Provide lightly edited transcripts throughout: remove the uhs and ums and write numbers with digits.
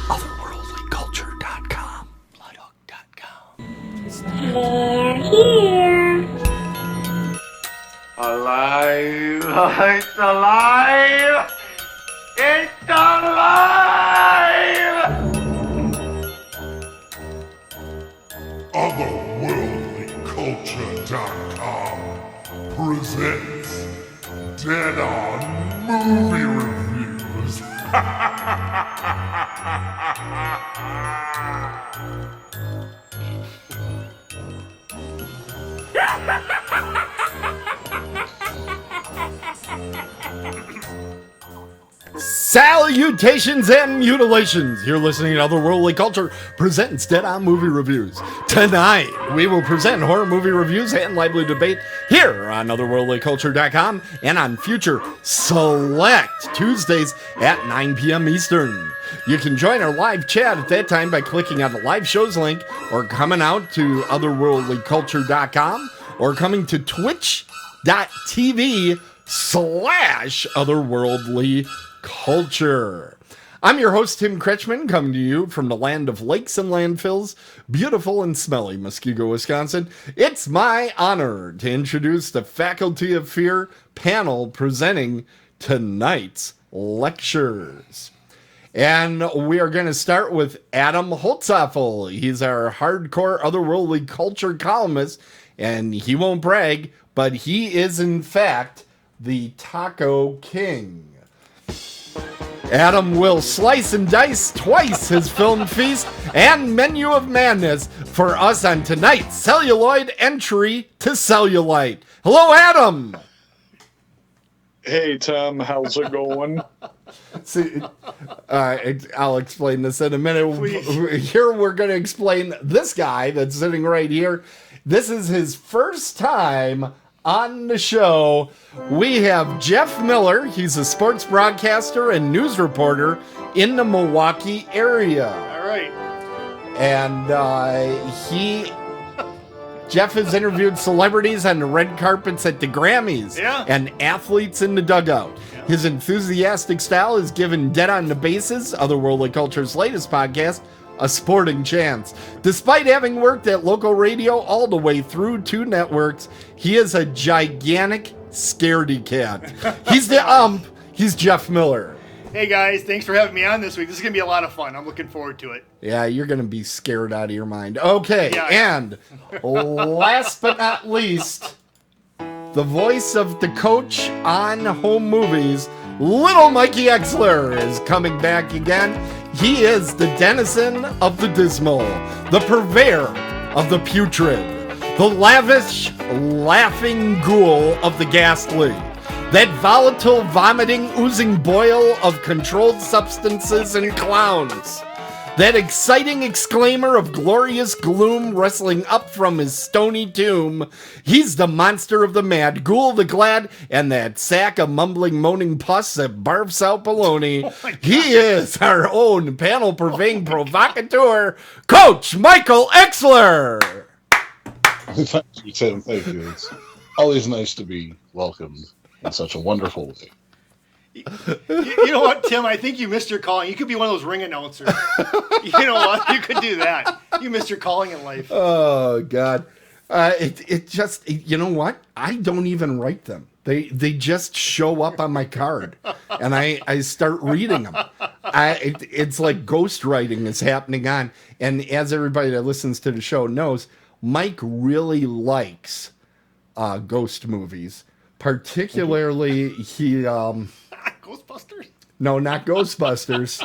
Otherworldlyculture.com. Bloodhook.com. They're here. Alive! It's alive! It's alive! Otherworldlyculture.com presents Dead On Movie Reviews. Salutations and mutilations! You're listening to Otherworldly Culture presents Dead On Movie Reviews. Tonight, we will present horror movie reviews and lively debate here on Otherworldlyculture.com and on future select Tuesdays at 9 p.m. Eastern. You can join our live chat at that time by clicking on the live shows link or coming out to Otherworldlyculture.com or coming to twitch.tv/Otherworldly Culture. I'm your host, Tim Kretschmann, coming to you from the land of lakes and landfills, beautiful and smelly Muskego, Wisconsin. It's my honor to introduce the Faculty of Fear panel presenting tonight's lectures. And we are going to start with Adam Holtzoffel. He's our hardcore Otherworldly Culture columnist, and he won't brag, but he is in fact the Taco King. Adam will slice and dice twice his film feast and menu of madness for us on tonight's celluloid entry to cellulite. Hello, Adam. Hey, Tom, how's it going? See, I'll explain this in a minute. Here we're going to explain this guy that's sitting right here. This is his first time on the show. We have Jeff Miller. He's a sports broadcaster and news reporter in the Milwaukee area. All right. And Jeff has interviewed celebrities on the red carpets at the Grammys and athletes in the dugout. Yeah. His enthusiastic style has given Dead on the Bases, Otherworldly Culture's latest podcast, a sporting chance. Despite having worked at local radio all the way through 2 networks, he is a gigantic scaredy cat. He's the ump. He's Jeff Miller. Hey guys, thanks for having me on this week. This is going to be a lot of fun. I'm looking forward to it. Yeah, you're going to be scared out of your mind. Okay, and last but not least, the voice of the coach on home movies, Little Mikey Exler, is coming back again. He is the denizen of the dismal, the purveyor of the putrid, the lavish, laughing ghoul of the ghastly, that volatile, vomiting, oozing boil of controlled substances and clowns, that exciting exclaimer of glorious gloom wrestling up from his stony tomb. He's the monster of the mad, ghoul the glad, and that sack of mumbling, moaning pus that barfs out baloney. He is our own panel-purveying provocateur, Coach Michael Exler. Thank you, Tim. Thank you. It's always nice to be welcomed in such a wonderful way. You know what, Tim? I think you missed your calling. You could be one of those ring announcers. You know what? You could do that. You missed your calling in life. Oh, God. It just, you know what? I don't even write them. They just show up on my card, and I start reading them. It's like ghostwriting is happening on. And as everybody that listens to the show knows, Mike really likes ghost movies. Particularly, he... Ghostbusters? No, not Ghostbusters.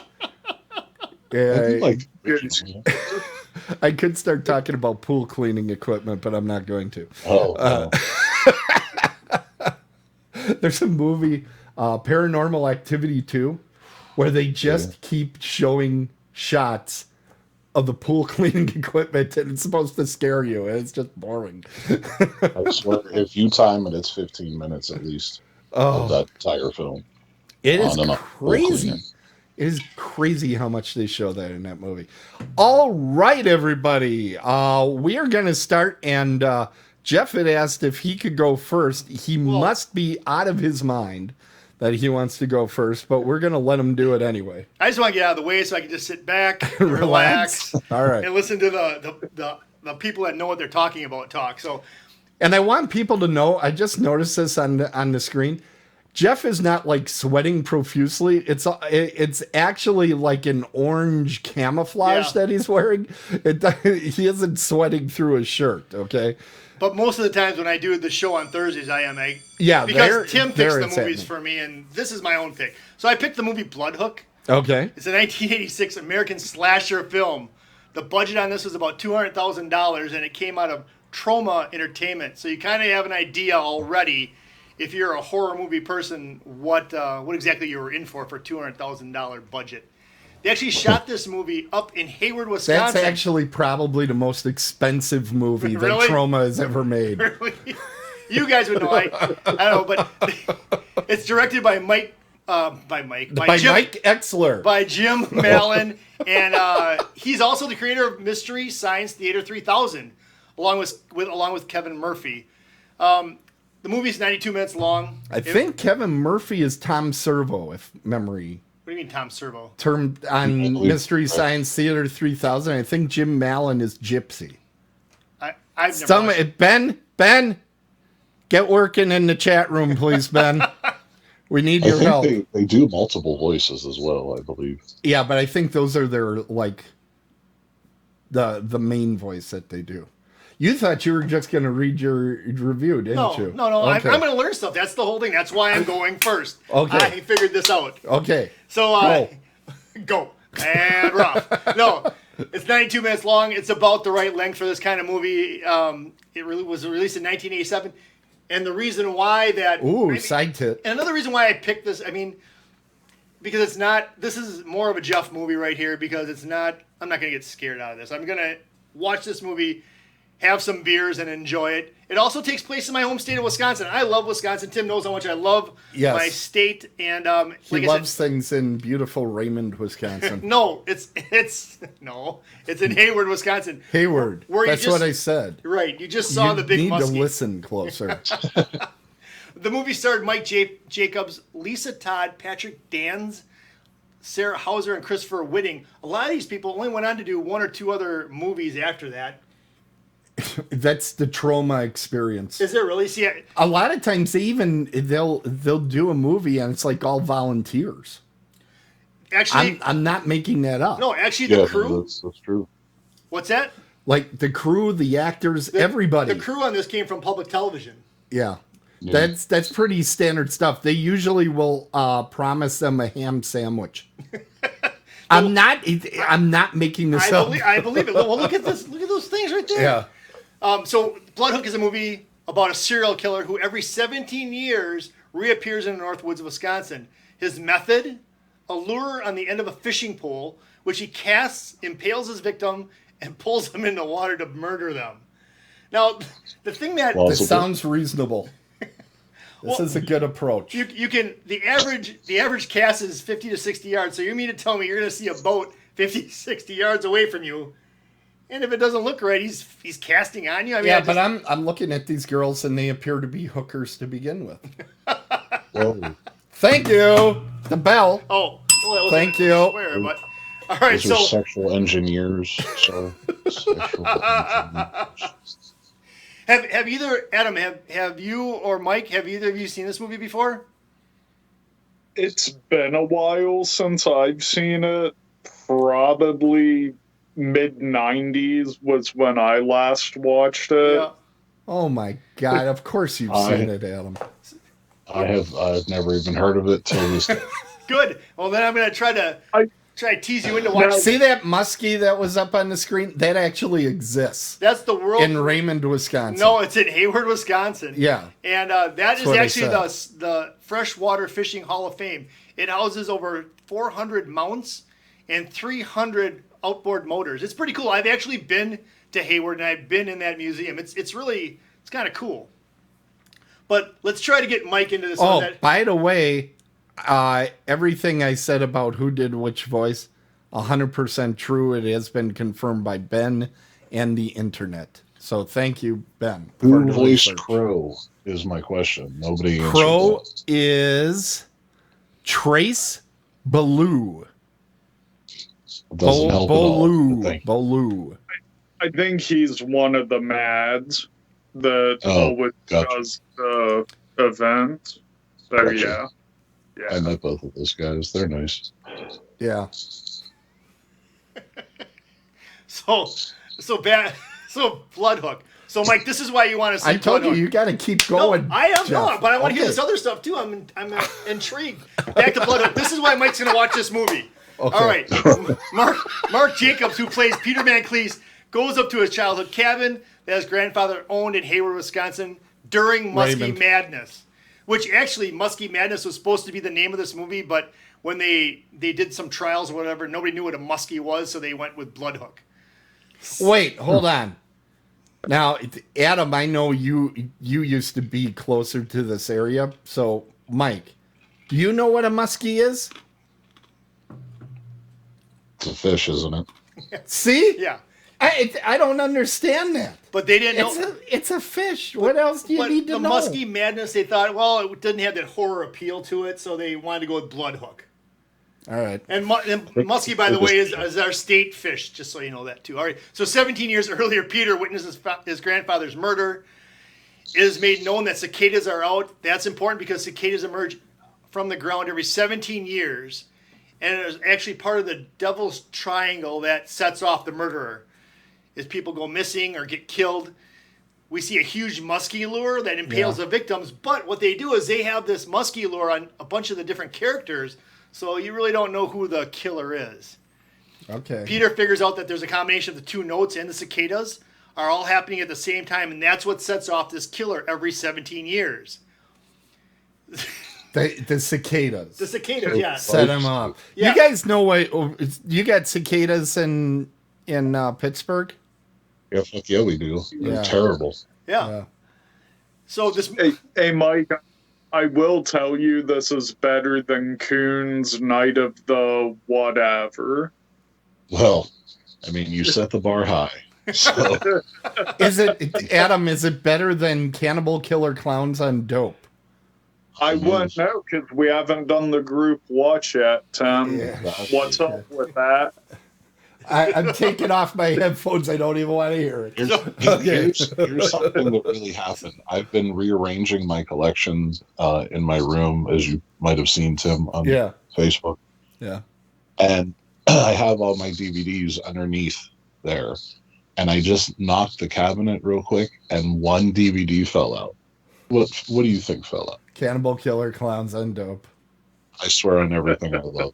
I could start talking about pool cleaning equipment, but I'm not going to. There's a movie, Paranormal Activity 2, where they just keep showing shots of the pool cleaning equipment, and it's supposed to scare you. It's just boring. I swear, if you time it, it's 15 minutes at least of that entire film. It is crazy. It is crazy how much they show that in that movie. All right, everybody. We are going to start, and Jeff had asked if he could go first. He must be out of his mind that he wants to go first, but we're going to let him do it anyway. I just want to get out of the way so I can just sit back, Relax. All right. and listen to the people that know what they're talking about talk. So, and I want people to know, I just noticed this on the screen. Jeff is not like sweating profusely. It's actually like an orange camouflage that he's wearing. He isn't sweating through his shirt, okay? But most of the times when I do the show on Thursdays, I am. Because Tim picks the movies for me, and this is my own pick. So I picked the movie Bloodhook. Okay. It's a 1986 American slasher film. The budget on this was about $200,000, and it came out of Trauma Entertainment. So you kind of have an idea already, if you're a horror movie person, what exactly you were in for $200,000 budget. They actually shot this movie up in Hayward, Wisconsin. That's actually probably the most expensive movie that Really? Trauma has ever made. You guys would know. I don't know, but it's directed by Mike Exler. By Jim Mallon, and he's also the creator of Mystery Science Theater 3000, along with Kevin Murphy. The movie's 92 minutes long. I think Kevin Murphy is Tom Servo, if memory. What do you mean, Tom Servo? Term on Mystery Science Theater 3000. I think Jim Mallon is Gypsy. I've never watched it. Ben, get working in the chat room, please, Ben. We need your help. They do multiple voices as well, I believe. Yeah, but I think those are their like the main voice that they do. You thought you were just going to read your review, didn't you? No. Okay. I'm going to learn stuff. That's the whole thing. That's why I'm going first. Okay. I figured this out. Okay. So, go. And rough. No, it's 92 minutes long. It's about the right length for this kind of movie. It really was released in 1987. And the reason why that... side tip. And another reason why I picked this, because it's not... This is more of a Jeff movie right here, because it's not... I'm not going to get scared out of this. I'm going to watch this movie, have some beers, and enjoy it. It also takes place in my home state of Wisconsin. I love Wisconsin. Tim knows how much I love my state. And he loves things in beautiful Raymond, Wisconsin. No, it's in Hayward, Wisconsin. Hayward. That's what I said. Right. You just saw the big muskie. muskie. You need to listen closer. The movie starred Mike Jacobs, Lisa Todd, Patrick Dans, Sarah Hauser, and Christopher Whitting. A lot of these people only went on to do one or two other movies after that. That's the Trauma experience. Is it really? See, a lot of times they'll do a movie and it's like all volunteers. Actually, I'm not making that up. No, actually, the crew. That's true. What's that? Like the crew, the actors, everybody. The crew on this came from public television. Yeah. That's pretty standard stuff. They usually will promise them a ham sandwich. I'm not making this up. I believe it. Well, look at this. Look at those things right there. Yeah. So Bloodhook is a movie about a serial killer who every 17 years reappears in the North Woods of Wisconsin. His method, a lure on the end of a fishing pole, which he casts, impales his victim, and pulls them in the water to murder them. Now, the thing that... This sounds reasonable. This is a good approach. You can... The average cast is 50 to 60 yards, so you mean to tell me you're going to see a boat 50, 60 yards away from you, and if it doesn't look right, he's casting on you? But I'm looking at these girls, and they appear to be hookers to begin with. Whoa. Thank you. The bell. Oh, well, thank you. Swear, but all right. Those are sexual engineers. So sexual engineers. Have either Adam? Have you or Mike? Have either of you seen this movie before? It's been a while since I've seen it. Probably mid-90s was when I last watched it. Yeah. Oh my God! Of course you've seen it, Adam. I've never even heard of it till this day. Good. Well, then I'm going to try to tease you into watching. See that muskie that was up on the screen? That actually exists. That's the world in Raymond, Wisconsin. No, it's in Hayward, Wisconsin. Yeah, and that is actually the Freshwater Fishing Hall of Fame. It houses over 400 mounts and 300 outboard motors. It's pretty cool. I've actually been to Hayward and I've been in that museum. It's kind of cool. But let's try to get Mike into this. By the way, everything I said about who did which voice, 100% true. It has been confirmed by Ben and the internet. So thank you, Ben. Who voiced Crow is my question. Nobody answered Crow that. is Trace Ballou. Doesn't help at all. Ballou. I think he's one of the Mads that always does the event. So Gotcha. yeah. I met both of those guys. They're nice. Yeah. So Bloodhook. So Mike, this is why you want to see. I told Bloodhook. you got to keep going. No, I am Jeff. not, but I want to hear Okay. this other stuff too. I'm intrigued. Back to Bloodhook. This is why Mike's going to watch this movie. Okay. All right. Mark Jacobs, who plays Peter Van Cleese, goes up to his childhood cabin that his grandfather owned in Hayward, Wisconsin during Muskie Raymond. Madness. Which actually, Muskie Madness was supposed to be the name of this movie, but when they did some trials or whatever, nobody knew what a muskie was, so they went with Bloodhook. Wait, hold on. Now, Adam, I know you used to be closer to this area, so Mike, do you know what a muskie is? It's a fish, isn't it? See? Yeah. I don't understand that. But they didn't know. It's a fish. What else do you need to know? But the Muskie Madness, they thought, well, it didn't have that horror appeal to it, so they wanted to go with Bloodhook. All right. And Muskie, by the way, is our state fish, just so you know that, too. All right. So 17 years earlier, Peter witnesses his grandfather's murder. It is made known that cicadas are out. That's important because cicadas emerge from the ground every 17 years. And it is actually part of the Devil's Triangle that sets off the murderer. Is people go missing or get killed. We see a huge muskie lure that impales the victims, but what they do is they have this muskie lure on a bunch of the different characters, so you really don't know who the killer is. Okay. Peter figures out that there's a combination of the two notes and the cicadas are all happening at the same time, and that's what sets off this killer every 17 years. The cicadas. The cicadas, yeah. Set them up. Yeah. You guys know what? You got cicadas in Pittsburgh? Yeah, fuck yeah, we do. They're Yeah. terrible. Yeah. So this... Hey, Mike, I will tell you this is better than Coon's Night of the Whatever. Well, I mean, you set the bar high. So Is it, Adam, is it better than Cannibal Killer Clowns on Dope? I wouldn't know because we haven't done the group watch yet, Tim. Yeah. What's up with that? I'm taking off my headphones. I don't even want to hear it. here's something that really happened. I've been rearranging my collection in my room, as you might have seen, Tim, on Facebook. Yeah. And I have all my DVDs underneath there. And I just knocked the cabinet real quick, and one DVD fell out. What do you think fell out? Cannibal Killer Clowns on Dope. I swear on everything I love.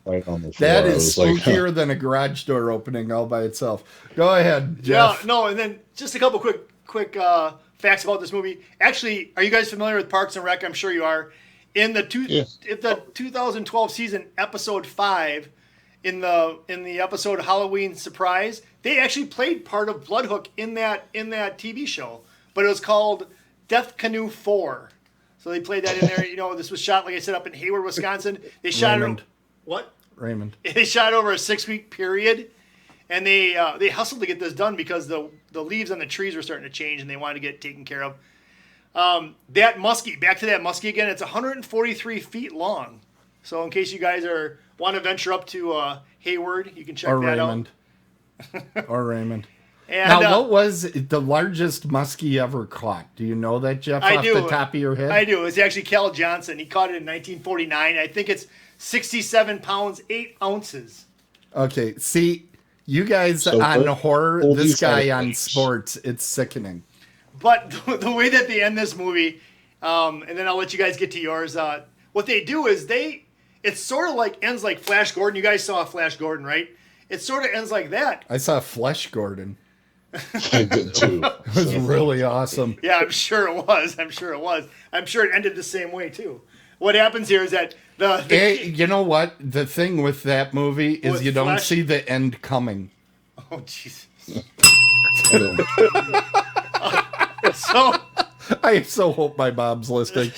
Right on the floor. That I is was like, spookier than a garage door opening all by itself. Go ahead, Jeff. Yeah, no, and then just a couple quick facts about this movie. Actually, are you guys familiar with Parks and Rec? I'm sure you are. In the 2012 season, episode 5, in the episode Halloween Surprise, they actually played part of Bloodhook in that TV show, but it was called Death Canoe 4. So they played that in there. You know, this was shot, like I said, up in Hayward, Wisconsin. They shot Raymond. it. What? Raymond. They shot over a 6-week period, and they hustled to get this done because the leaves on the trees were starting to change, and they wanted to get it taken care of. That muskie, back to that muskie again, it's 143 feet long. So in case you guys want to venture up to Hayward, you can check Or that Raymond. Or Raymond. And, now, what was the largest muskie ever caught? Do you know that, Jeff, off the top of your head? I do. It's actually Cal Johnson. He caught it in 1949. I think it's 67 pounds, 8 ounces. Okay, see, you guys So on what- horror, all this these guy other on things. sports, it's sickening. But the way that they end this movie, and then I'll let you guys get to yours. What they do is it sort of like ends like Flash Gordon. You guys saw Flash Gordon, right? It sort of ends like that. I saw Flesh Gordon. I did too. It was really awesome. Yeah, I'm sure it was. I'm sure it ended the same way too. What happens here is that Hey, you know what? The thing with that movie is With you don't Flash- see the end coming. oh Jesus. I don't- So I so hope my mom's listening.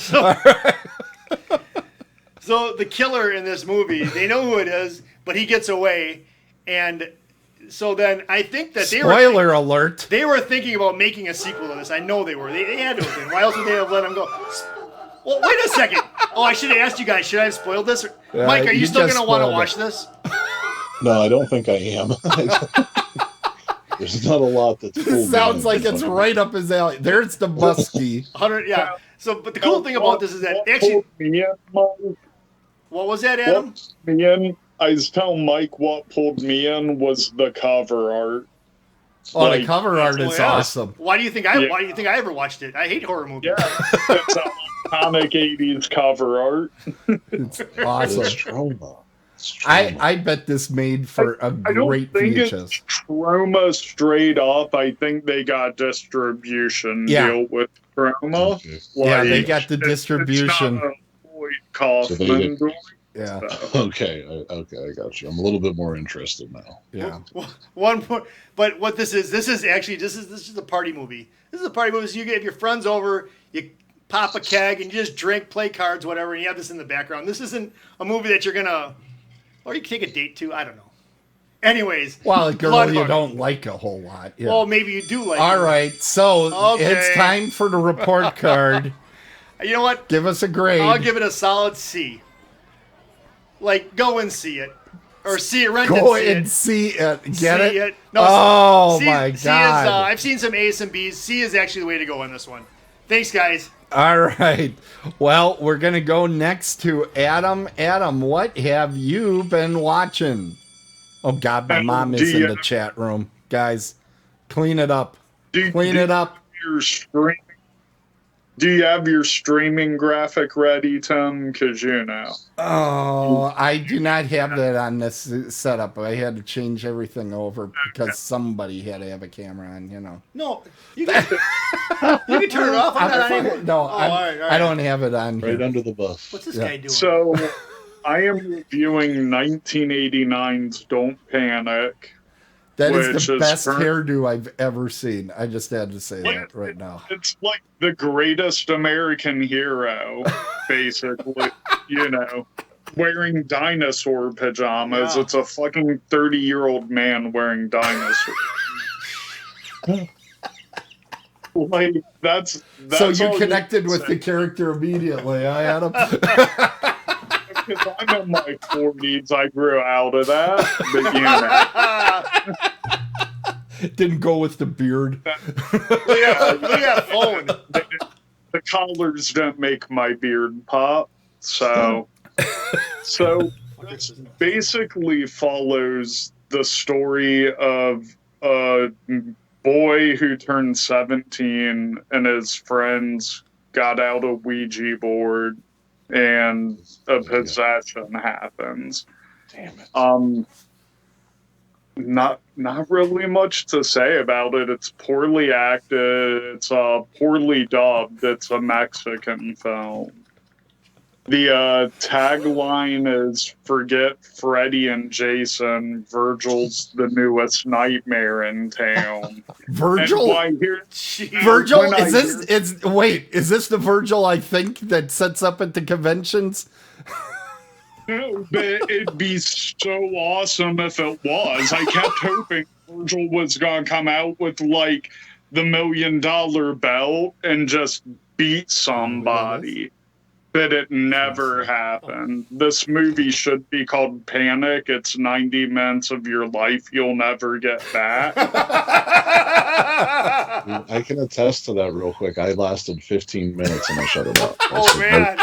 So the killer in this movie, they know who it is, but he gets away, and so then I think that Spoiler alert. they were thinking about making a sequel to this. I know they were. They had to have been. Why else would they have let him go? Well, wait a second. Oh, I should have asked you guys. Should I have spoiled this? Mike, are you still going to want to watch this? No, I don't think I am. There's not a lot that's cool. Sounds like it's right up his alley. There's the muskie. 100, yeah. So, but the cool thing about this is that actually. What was that, Adam? I was telling Mike what pulled me in was the cover art. Oh, the cover art is awesome. Why do you think I ever watched it? I hate horror movies. Yeah, it's an iconic 80s cover art. It's awesome. It's Troma. I bet this made for a great VHS. It's Troma straight up. I think they got distribution deal with Troma. Okay. Yeah, they got the distribution. It's not a Lloyd Kaufman drawing. Yeah. Okay, I got you. I'm a little bit more interested now. Yeah. One more, but what this is a party movie. This is a party movie. So you get your friends over, you pop a keg and you just drink, play cards, whatever, and you have this in the background. This isn't a movie that you're gonna, or you can take a date to. I don't know. Anyways, Well, a girl you don't like a whole lot. Yeah. well, maybe you do like. All right, so Okay. it's time for the report card. You know what? Give us a grade. I'll give it a solid C. Like, go and see it, or see it, rent Go and and see it. see it. See Get it? it. No, Oh C, my C God! Is, I've seen some A's and B's. C is actually the way to go on this one. Thanks, guys. All right. Well, we're gonna go next to Adam. Adam, what have you been watching? Oh God, my mom is in the chat room. Guys, clean it up. Clean it up. Do you have your streaming graphic ready, Tim? Because you know. Oh, I do not have that on this setup. I had to change everything over because somebody had to have a camera on, you know. No, you can turn it off. I'm not on anymore. No, all right. I don't have it on Right here. under the buff. What's this guy doing? So, I am reviewing 1989's Don't Panic. That is which the is best current- hairdo I've ever seen. I just had to say that right now. It's like the greatest American hero, basically. You know, wearing dinosaur pajamas. Yeah. It's a fucking 30-year-old man wearing dinosaur. Like that's So you all connected can with say. the character immediately, huh, Adam? Because I'm in my 40s, I grew out of that. But you know, Didn't go with the beard. Look at that phone. the collars don't make my beard pop. So this basically follows the story of a boy who turned 17 and his friends got out a Ouija board and a possession happens. Damn it. Not really much to say about it. It's poorly acted. It's poorly dubbed. It's a Mexican film. The tagline is "Forget Freddy and Jason. Virgil's the newest nightmare in town." Virgil? And why here? Virgil? when I Is this the Virgil I think that sets up at the conventions? No, but it'd be so awesome if it was. I kept hoping Virgil was gonna come out with like the $1 million belt and just beat somebody. But it never happened. This movie should be called Panic. It's 90 minutes of your life you'll never get back. I can attest to that real quick. I lasted 15 minutes and I shut it off. Oh man.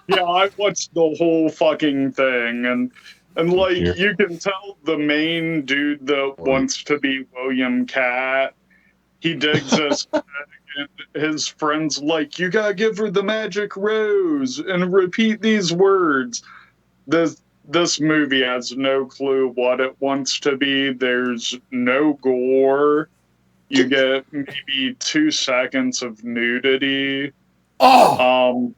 Yeah, I watched the whole fucking thing, and like Here. you can tell the main dude that wants to be William Cat, he digs his and his friends like, you gotta give her the magic rose and repeat these words. This movie has no clue what it wants to be. There's no gore. You get maybe 2 seconds of nudity. Oh!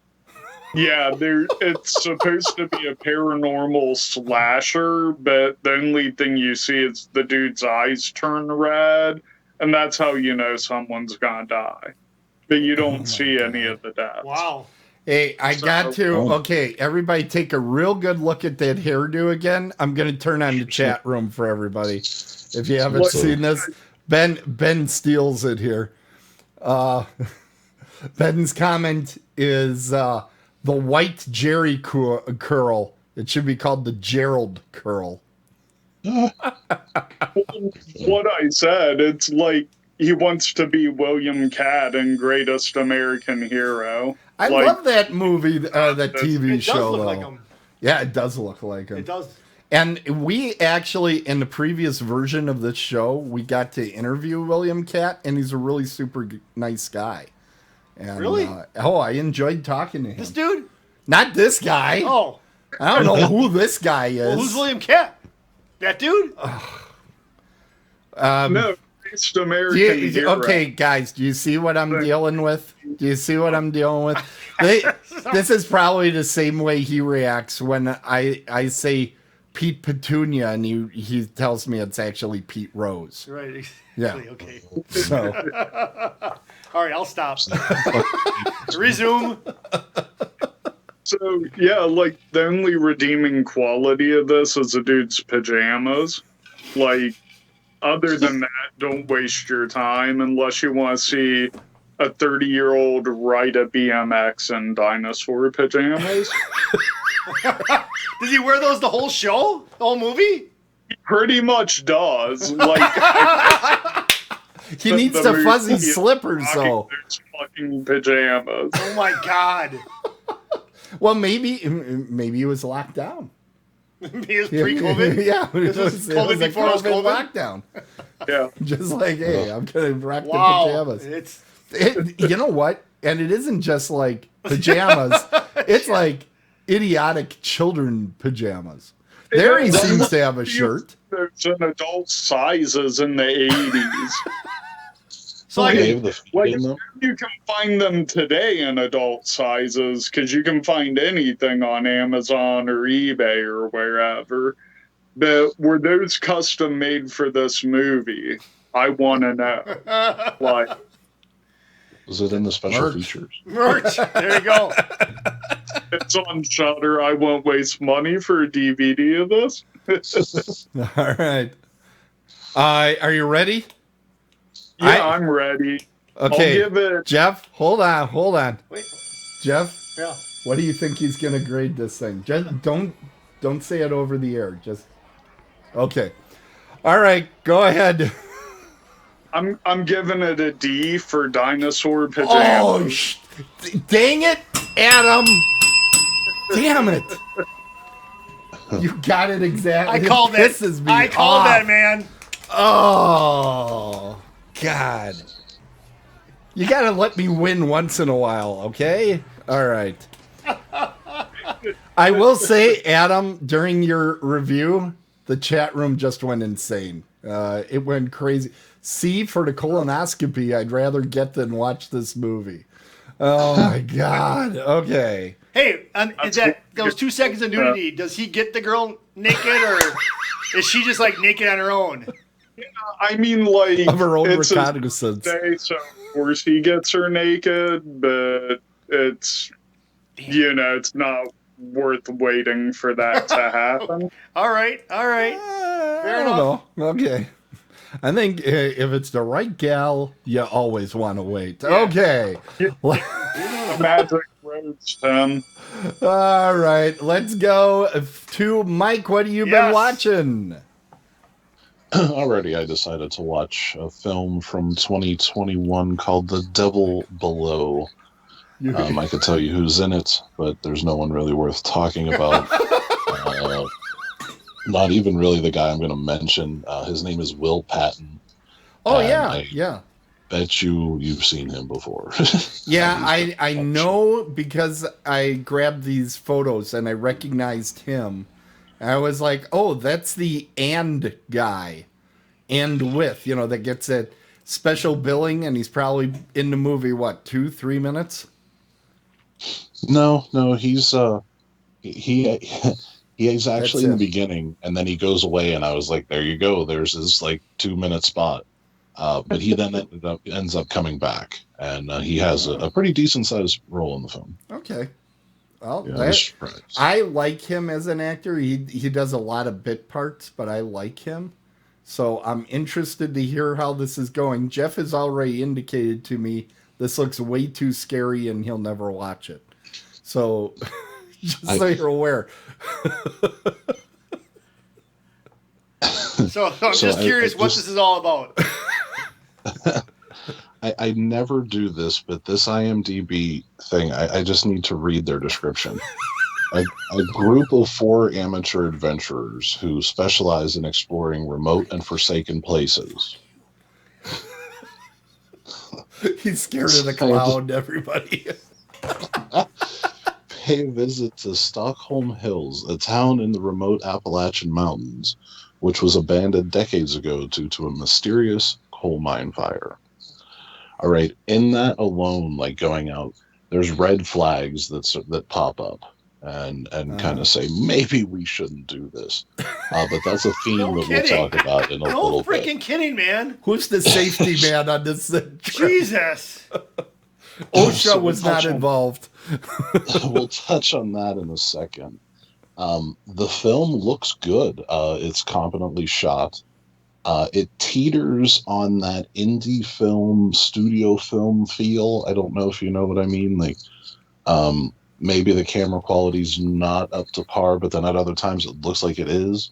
Yeah, it's supposed to be a paranormal slasher, but the only thing you see is the dude's eyes turn red, and that's how you know someone's gonna die. But you don't see any of the deaths. Wow. Hey, I got to. Okay, everybody take a real good look at that hairdo again. I'm going to turn on the chat room for everybody. If you haven't seen this, Ben steals it here. Ben's comment is the white Jerry curl. It should be called the Gerald curl. What I said, it's like he wants to be William Catt in Greatest American Hero. I love that movie, that TV It show. does look though. like him. Yeah, it does look like him. It does. And we actually, in the previous version of this show, we got to interview William Catt, and he's a really super nice guy. And, Really? I enjoyed talking to him. This dude? Not this guy. Oh. I don't know who this guy is. Well, who's William Catt? That dude? No, Greatest American Hero. Okay, guys, do you see what I'm dealing with? Do you see what I'm dealing with? This is probably the same way he reacts when I say Pete Petunia, and he tells me it's actually Pete Rose. Right. Exactly. Yeah. Okay. So All right, I'll stop. Resume. So, yeah, like, the only redeeming quality of this is the dude's pajamas. Like, other than that, don't waste your time unless you want to see a 30-year-old ride a BMX in dinosaur pajamas. Does he wear those the whole show? The whole movie? He pretty much does. Like, he needs the the fuzzy movie is slippers, though. There's fucking pajamas. Oh my god. Well, maybe he was locked down. He was pre-COVID? Yeah, This was COVID before it was COVID? lockdown. Yeah. Just like, hey, I'm gonna rock Wow. the pajamas. It's You know what? And it isn't just like pajamas. It's like idiotic children pajamas. There he seems to have a shirt. There's an adult sizes in the 80s. so like, They have the feet Like, in them. you can find them today in adult sizes because you can find anything on Amazon or eBay or wherever. But were those custom made for this movie? I want to know. Like, Was it in the special Merch. features? merch. There you go. it's on Shudder. I won't waste money for a DVD of this. All right. Are you ready? Yeah, I'm ready. Okay. I'll give it. Jeff, hold on. Wait. Jeff, Yeah. what do you think he's gonna grade this thing? Just don't say it over the air. Just okay. All right, go ahead. I'm giving it a D for dinosaur Oh, pajamas. dang it, Adam! Damn it! You got it exactly. I called This that. pisses me I called off. that, man. Oh, God. You gotta let me win once in a while, okay? All right. I will say, Adam, during your review, the chat room just went insane. It went crazy. C for the colonoscopy, I'd rather get than watch this movie. Oh, my God. Okay. Hey, is that those 2 seconds of nudity? Does he get the girl naked, or is she just like naked on her own? I mean, like, Of her own it's his recognizance. birthday, so of course he gets her naked, but it's, it's not worth waiting for that to happen. All right. I don't know. Okay. I think if it's the right gal, you always want to wait. Okay. Magic Roads, Tim. All right. Let's go to Mike. What have you been Yes. watching? Already, I decided to watch a film from 2021 called The Devil Below. I could tell you who's in it, but there's no one really worth talking about. Not even really the guy I'm going to mention. His name is Will Patton. Oh, And yeah. Bet you've seen him before. Yeah, I know because I grabbed these photos and I recognized him. I was like, oh, that's the and guy. And with, that gets that special billing, and he's probably in the movie, 2-3 minutes? No, he's he's actually in the him. beginning, and then he goes away, and I was like, there you go, there's his 2-minute spot. But he then ends up coming back, and he has a pretty decent sized role in the film. Okay. Well, Yeah, I was surprised. I like him as an actor. He does a lot of bit parts, but I like him. So I'm interested to hear how this is going. Jeff has already indicated to me this looks way too scary and he'll never watch it. So, just so you're aware. So I'm just curious what this is all about. I never do this, but this IMDb thing, I just need to read their description. A group of 4 amateur adventurers who specialize in exploring remote and forsaken places. He's scared of the clown, everybody. Pay a visit to Stockholm Hills, a town in the remote Appalachian Mountains, which was abandoned decades ago due to a mysterious coal mine fire. All right, in that alone, like going out, there's red flags that pop up and kind of say, maybe we shouldn't do this. But that's a theme that we'll talk about in a little bit. No freaking kidding, man. Who's the safety man on this trip? Jesus. OSHA was not involved. We'll touch on that in a second. The film looks good. It's competently shot. It teeters on that indie film, studio film feel. I don't know if you know what I mean. Like, maybe the camera quality's not up to par, but then at other times it looks like it is.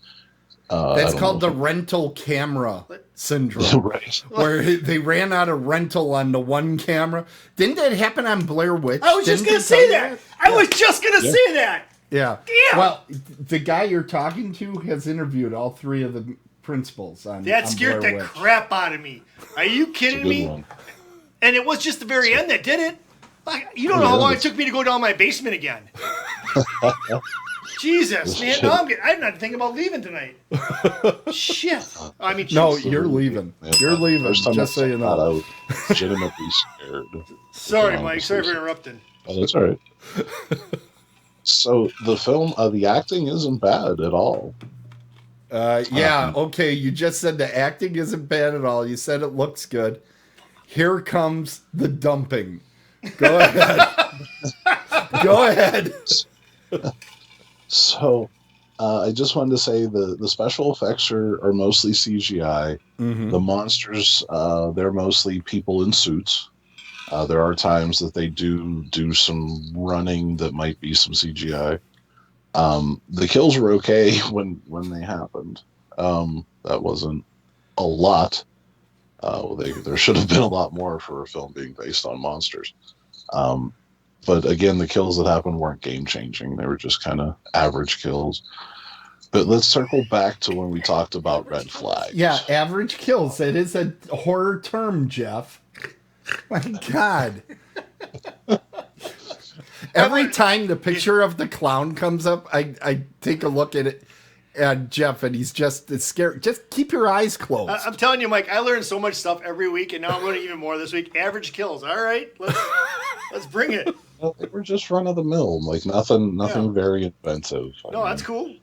That's called the rental camera syndrome. Right. Where they ran out of rental on the one camera. Didn't that happen on Blair Witch? I was just going to say that. I was just going to say that. Yeah. Damn. Well, the guy you're talking to has interviewed all 3 of the principals on That scared Blair the Witch. crap out of me. Are you kidding me? One. And it was just the very end that did it. Like, you don't know how long it took me to go down my basement again. Jesus, man. Now I'm not thinking about leaving tonight. Shit. I mean, No, geez. you're leaving. Yeah, You're leaving, first time just so you I know. was legitimately scared. Sorry, Mike. Sorry for interrupting. Oh, that's all right. So the film, the acting isn't bad at all. Yeah, okay, you just said the acting isn't bad at all. You said it looks good. Here comes the dumping. Go ahead. Go ahead. So I just wanted to say the special effects are mostly CGI. Mm-hmm. The monsters, they're mostly people in suits. There are times that they do some running that might be some CGI. The kills were okay when they happened. That wasn't a lot. There should have been a lot more for a film being based on monsters. But again, the kills that happened weren't game-changing. They were just kind of average kills. But let's circle back to when we talked about red flags. Yeah, average kills. It is a horror term, Jeff. My God. Every time the picture of the clown comes up, I take a look at it and Jeff, and he's just scared. Just keep your eyes closed. I'm telling you, Mike, I learn so much stuff every week, and now I'm learning even more this week. Average kills. All right, let's bring it. Well, they were just run of the mill, like nothing very inventive. No, that's cool.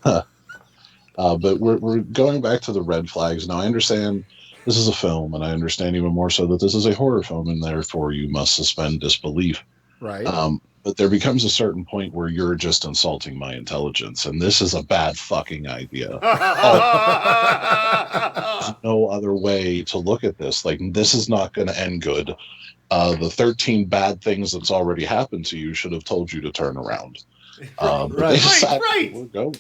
But we're going back to the red flags now. I understand this is a film, and I understand even more so that this is a horror film, and therefore you must suspend disbelief. Right. But there becomes a certain point where you're just insulting my intelligence, and this is a bad fucking idea. There's no other way to look at this. Like, this is not going to end good. The 13 bad things that's already happened to you should have told you to turn around. Right. We're going.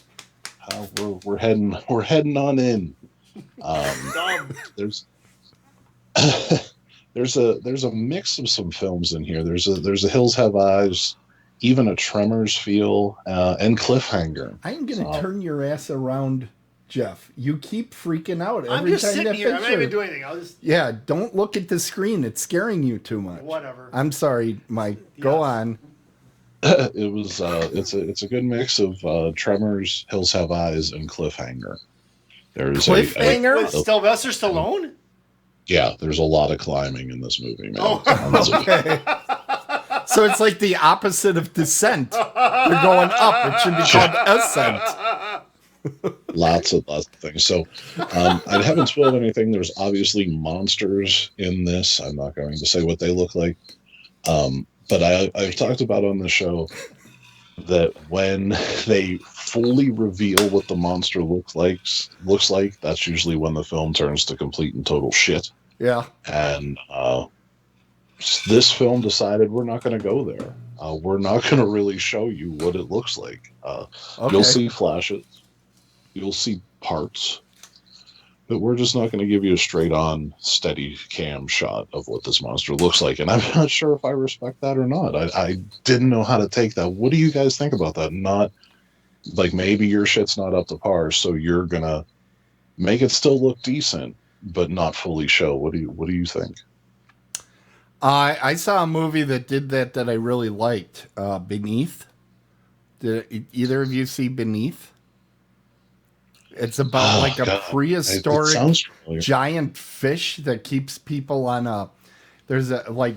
We're heading on in. There's a mix of some films in here. There's a Hills Have Eyes, even a Tremors feel, and Cliffhanger. I'm gonna turn your ass around, Jeff. You keep freaking out I'm every just time sitting that here. I'm not picture. even doing anything. I'll just Yeah, don't look at the screen. It's scaring you too much. whatever. I'm sorry, Mike. Go on. It was it's a good mix of Tremors, Hills Have Eyes, and Cliffhanger. There's Cliffhanger? With Sylvester Stallone? Yeah, there's a lot of climbing in this movie, man. Oh, Okay. So it's like the opposite of descent. You're going up. It should be called ascent. Lots of things. So I haven't spoiled anything. There's obviously monsters in this. I'm not going to say what they look like. But I've talked about on the show that when they fully reveal what the monster looks like, that's usually when the film turns to complete and total shit. Yeah. And this film decided we're not going to go there. we're not going to really show you what it looks like. Okay. You'll see flashes, you'll see parts, but we're just not going to give you a straight-on, steady cam shot of what this monster looks like. And I'm not sure if I respect that or not. I didn't know how to take that. What do you guys think about that? Not like maybe your shit's not up to par, so you're gonna make it still look decent, but not fully show. What do you think? I saw a movie that did that I really liked. Beneath. Did either of you see Beneath? It's about like a prehistoric giant fish that keeps people on a. There's like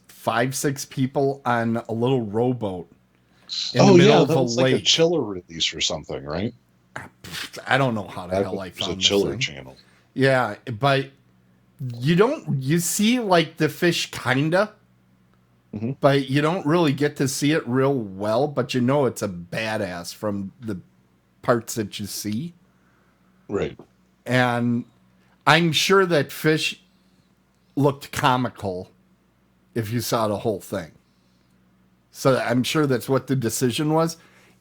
5-6 people on a little rowboat in the middle of a lake. Like a chiller release or something, right? I don't know how the hell I found a this chiller thing. channel. Yeah, but you see like the fish kinda, but you don't really get to see it real well, but you know it's a badass from the parts that you see. Right. And I'm sure that fish looked comical if you saw the whole thing. So I'm sure that's what the decision was.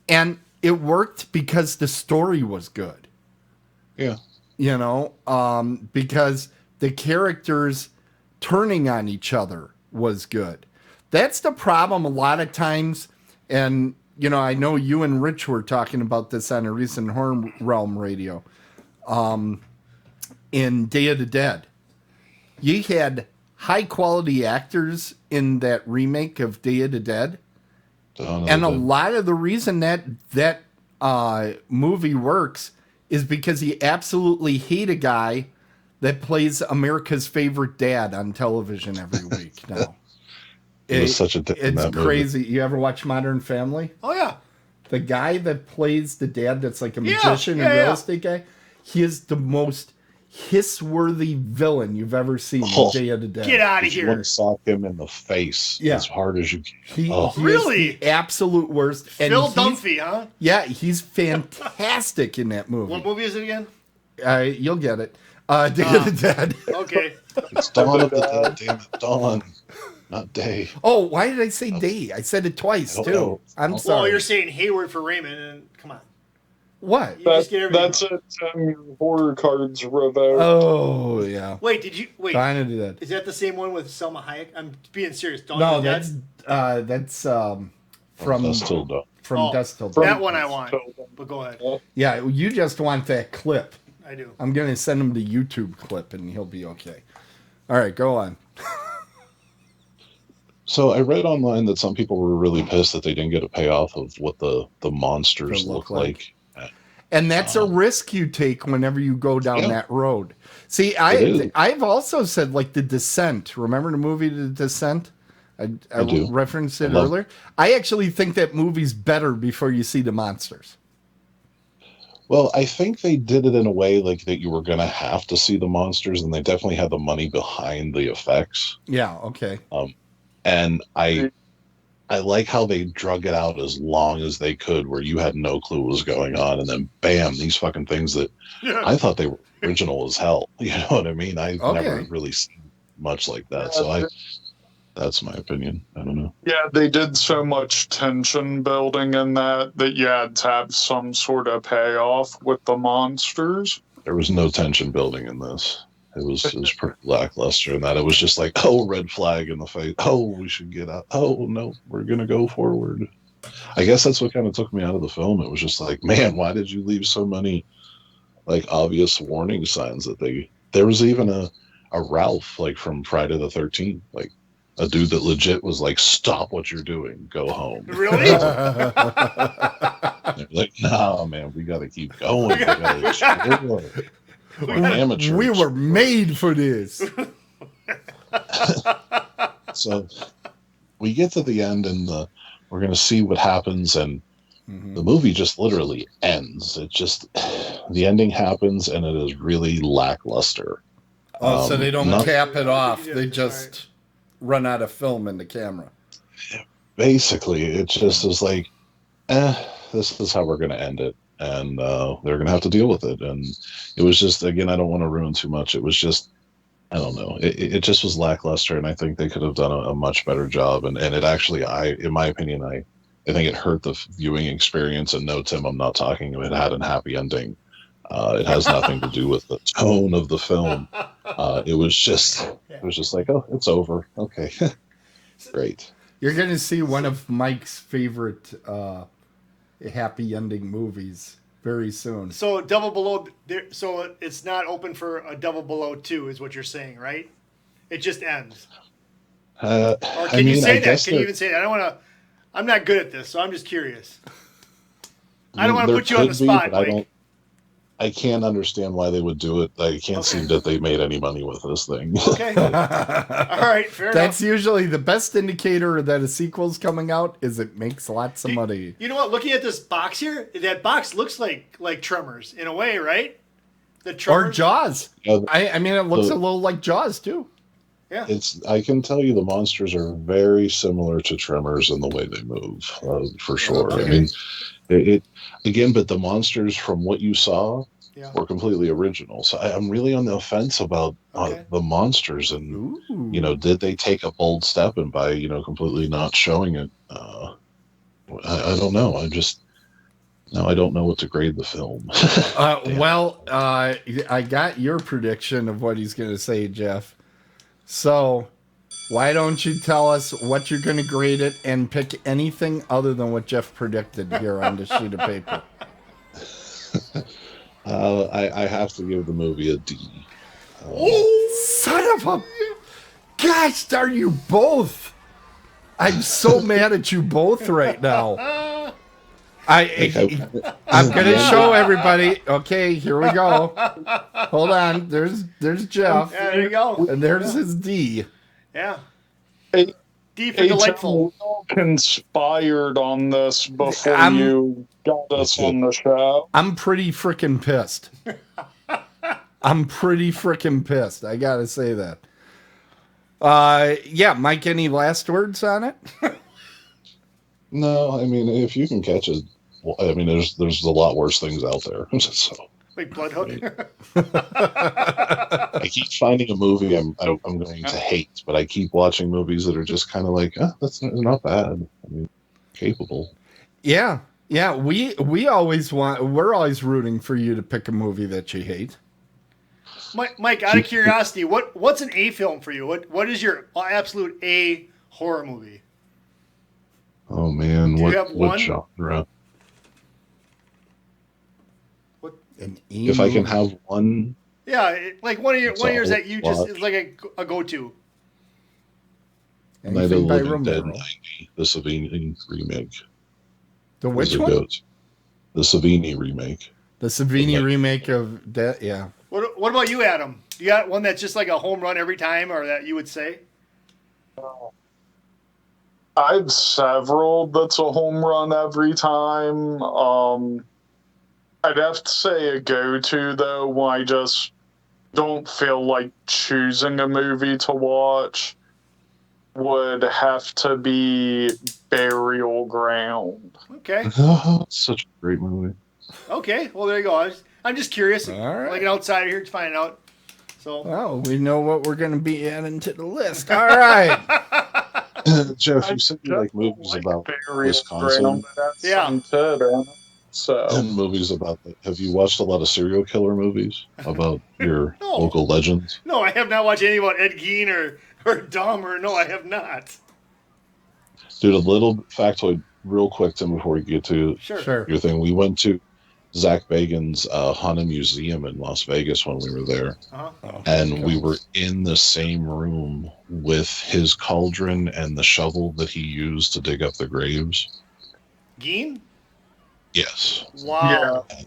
And it worked because the story was good. Yeah. You know, because the characters turning on each other was good. That's the problem a lot of times. And, you know, I know you and Rich were talking about this on a recent Horror Realm radio. In Day of the Dead. You had high quality actors in that remake of Day of the Dead. And a lot of the reason that movie works is because you absolutely hate a guy that plays America's favorite dad on television every week now. It was such a dick in that movie. Crazy. You ever watch Modern Family? Oh, yeah. The guy that plays the dad that's like a magician and real estate guy, he is the most hiss-worthy villain you've ever seen in Day of the Dead. Get out of You here. want to sock him in the face as hard as you can. He Really? is the absolute worst. And Phil Dunphy, huh? Yeah, he's fantastic in that movie. What movie is it again? You'll get it. Day of the Dead. Okay. It's Dawn of the Dead, damn it. Dawn, not Day. Oh, why did I say Day? I said it twice, too. know. I'm sorry. Well, you're saying Hayward for Raymond, and come on. What? You just get everything That's wrong. it. Your horror cards revoked. Oh, yeah. Wait, did you... Wait, Trying to do that. is that the same one with Selma Hayek? I'm being serious. Dawn No, of the Dead? that's from That's still Dawn. Dusk Till Dawn. That one I want. But go ahead. Yeah, you just want that clip. I do. I'm going to send him the YouTube clip and he'll be okay. All right, go on. So I read online that some people were really pissed that they didn't get a payoff of what the monsters They look like. And that's a risk you take whenever you go down that road. See, I've also said like The Descent. Remember the movie The Descent? I do. referenced it earlier. I actually think that movie's better before you see the monsters. Well, I think they did it in a way like that you were going to have to see the monsters, and they definitely had the money behind the effects. Yeah, okay. And I like how they drug it out as long as they could, where you had no clue what was going on, and then bam, these fucking things that I thought they were original as hell. You know what I mean? I've never really seen much like that. So that's my opinion. I don't know. Yeah, they did so much tension building in that you had to have some sort of payoff with the monsters. There was no tension building in this. It was pretty lackluster in that. It was just like, oh, red flag in the face. Oh, we should get out. Oh, no, we're going to go forward. I guess that's what kind of took me out of the film. It was just like, man, why did you leave so many like obvious warning signs that there was even a Ralph like from Friday the 13th, like a dude that legit was like, stop what you're doing, go home. Really? Like, nah, man, we got to keep going. We gotta We're amateurs. We were made for this. So we get to the end, and we're going to see what happens, and the movie just literally ends. It just, the ending happens, and it is really lackluster. Oh, so they don't cap it off. They just run out of film in the camera. Basically, it just is like, this is how we're going to end it. And they're going to have to deal with it. And it was just, again, I don't want to ruin too much. It was just, I don't know. It just was lackluster, and I think they could have done a much better job. And it actually, in my opinion, I think it hurt the viewing experience. And no, Tim, I'm not talking. It had a happy ending. It has nothing to do with the tone of the film. It was just like, oh, it's over. Okay, great. You're gonna see one of Mike's favorite happy ending movies very soon. So Double Below, so it's not open for a Double Below 2, is what you're saying, right? It just ends. Or can you say that? Can you even say that? I don't want to. I'm not good at this, so I'm just curious. I don't want to put you on the spot, Mike. I can't understand why they would do it. I can't see that they made any money with this thing. Okay. All right, fair enough. That's usually the best indicator that a sequel's coming out is it makes lots of money. You know what? Looking at this box here, that box looks like Tremors in a way, right? The Tremors. Or Jaws. I mean, it looks a little like Jaws, too. Yeah. I can tell you the monsters are very similar to Tremors in the way they move, for sure. Okay. I mean, it again, but the monsters from what you saw were completely original. So I'm really on the offense about the monsters, and did they take a bold step and by completely not showing it? I don't know. I don't know what to grade the film. I got your prediction of what he's going to say, Jeff. So why don't you tell us what you're going to grade it and pick anything other than what Jeff predicted here on the sheet of paper? I have to give the movie a D. Son of a... Gosh darn you both! I'm so mad at you both right now. I'm going to show everybody. Okay, here we go. Hold on. There's Jeff. Yeah, there you go. And there's his D. Yeah. Hey, D for delightful. Conspired on this before you got us on the show. I'm pretty freaking pissed. I gotta say that. Yeah, Mike, any last words on it? No, I mean, if you can catch it, I mean, there's a lot worse things out there. So. Like Bloodhook. I keep finding a movie I'm going to hate, but I keep watching movies that are just kind of like, that's not bad. I mean, capable. Yeah. We're always rooting for you to pick a movie that you hate. Mike, out of curiosity, what's an A film for you? What is your absolute A horror movie? Oh man, what genre? If I can have one. Yeah, like one of yours that you just is like a go-to. Night of the Living Dead 90, the Savini remake. The which one? The Savini remake. The Savini remake of Dead, yeah. What about you, Adam? You got one that's just like a home run every time, or that you would say? I have several that's a home run every time. I'd have to say a go-to, though, when I just don't feel like choosing a movie to watch, would have to be Burial Ground. Okay. Such a great movie. Okay, well, there you go. I'm just curious. All right. Like an outsider here to find out. So. Well, we know what we're going to be adding to the list. All right. Jeff, you said you like movies about Wisconsin. Yeah. So movies about that. Have you watched a lot of serial killer movies about your local legends? No, I have not watched any about Ed Gein or DOMR. No, I have not. Dude, a little factoid real quick, Tim, before we get to your thing. We went to Zach Bagans' Haunted Museum in Las Vegas when we were there. And we were in the same room with his cauldron and the shovel that he used to dig up the graves. Gein? Yes. Wow. Yeah.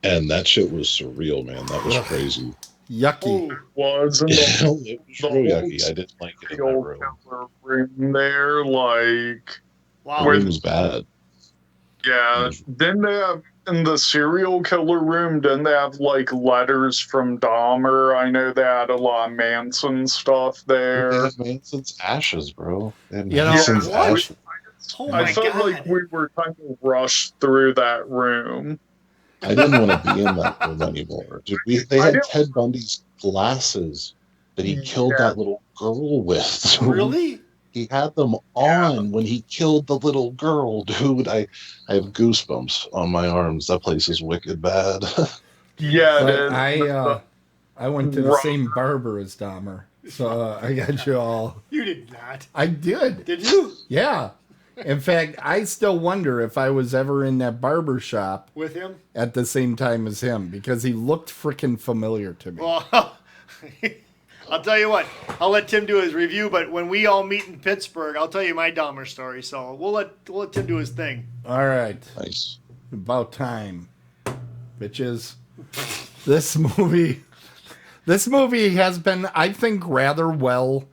And that shit was surreal, man. That was crazy. Yucky. It was. It was real yucky. I didn't like it in that room. There, like... Wow. The room was bad. Yeah. Didn't they have, in the serial killer room, didn't they have, like, letters from Dahmer? I know they had a lot of Manson stuff there. They had Manson's ashes, bro. Manson's ashes. I felt like we were kind of rushed through that room. I didn't want to be in that room anymore. Dude, they had Ted Bundy's glasses that he killed that little girl with. Dude. Really? He had them on when he killed the little girl, dude. I have goosebumps on my arms. That place is wicked bad. Yeah, But it is. I went to the same barber as Dahmer, so I got you all. You did not. I did. Did you? Yeah. In fact, I still wonder if I was ever in that barber shop With him? at the same time as him, because he looked freaking familiar to me. Well, I'll tell you what. I'll let Tim do his review, but when we all meet in Pittsburgh, I'll tell you my Dahmer story. So we'll let Tim do his thing. All right. Nice. About time, bitches. This movie has been, I think, rather well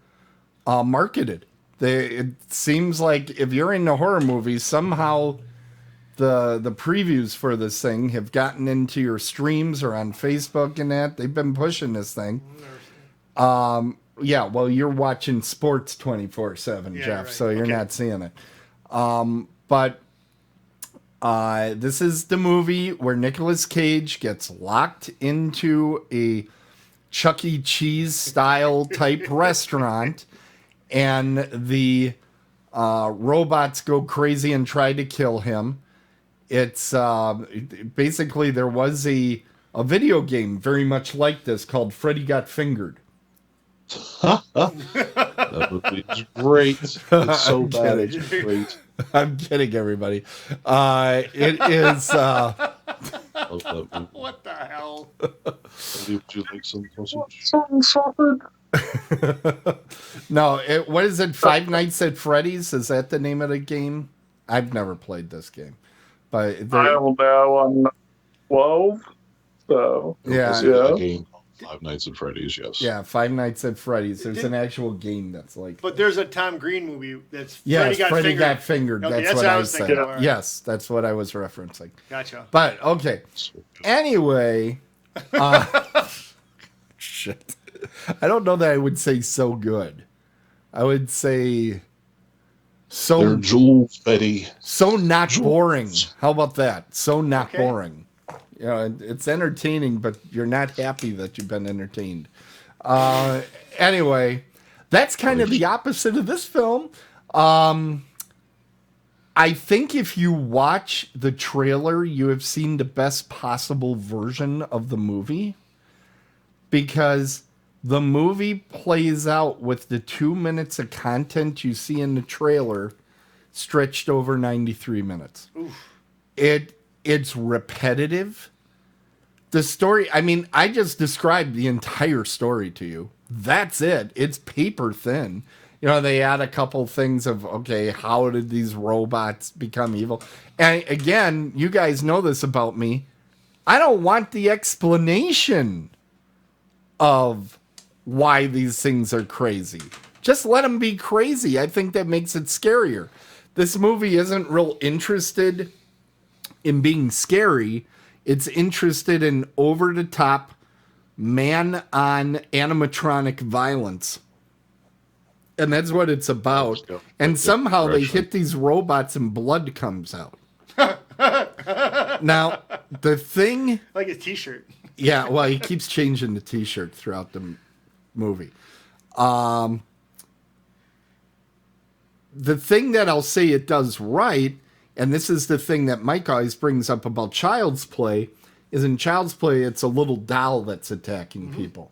marketed. It seems like if you're into horror movies, somehow the previews for this thing have gotten into your streams or on Facebook and that. They've been pushing this thing. Yeah, well, you're watching sports 24/7, Yeah, Jeff, right. so you're Okay. not seeing it. But this is the movie where Nicolas Cage gets locked into a Chuck E. Cheese style type restaurant, and the robots go crazy and try to kill him. It's basically, there was a video game very much like this called Freddy Got Fingered. That movie is great. It's so I'm bad. kidding. It's great. I'm kidding, everybody. It is. I love that movie. What the hell? Would you like some sausage? No, what is it? Five Nights at Freddy's? Is that the name of the game? I've never played this game, but I don't know. I'm 12, so yeah, Is it a game called Five Nights at Freddy's? Yes. yeah, Five Nights at Freddy's. There's an actual game that's like. But there's a Tom Green movie that's Yes, Freddy Fingered. Got Fingered. Okay, That's what I was said. thinking of. Yes, that's what I was referencing. Gotcha. But okay. Anyway, shit. I don't know that I would say so good. I would say They're so jewels, Betty. so not Jewels. boring. How about that? So not Okay. boring. You know, it's entertaining, but you're not happy that you've been entertained. Anyway, that's kind of the opposite of this film. I think if you watch the trailer, you have seen the best possible version of the movie, because the movie plays out with the 2 minutes of content you see in the trailer stretched over 93 minutes. It's repetitive. The story, I mean, I just described the entire story to you. That's it. It's paper thin. You know, they add a couple things of, okay, how did these robots become evil? And again, you guys know this about me. I don't want the explanation of why these things are crazy. Just let them be crazy. I think that makes it scarier. This movie isn't real interested in being scary. It's interested in over-the-top, man-on animatronic violence. And that's what it's about. And somehow they hit these robots and blood comes out. Now, the thing... Like his T-shirt. Yeah, well, he keeps changing the T-shirt throughout the movie. The thing that I'll say it does right, and this is the thing that Mike always brings up about Child's Play, is in Child's Play, it's a little doll that's attacking people.